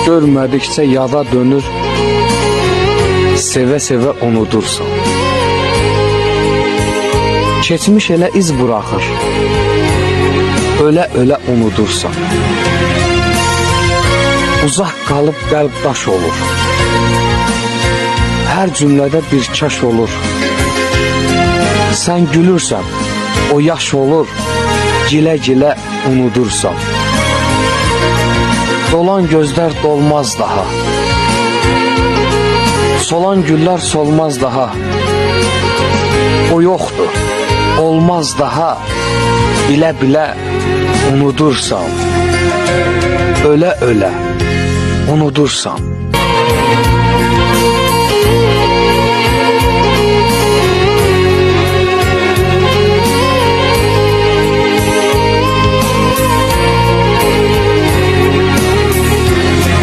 Görmədikcə yada dönür, sevə-sevə unudursan. Keçmiş elə iz buraxır, ölə-ölə unudursan. Uzaq qalıb qəlb daş olur, hər cümlədə bir kaş olur. Sən gülürsən, o yaş olur, gilə-gilə unudursan. Dolan gözlər dolmaz daha, solan güllər solmaz daha. O yoxdur, olmaz daha, bilə-bilə unudursan. Ölə-ölə unudursan.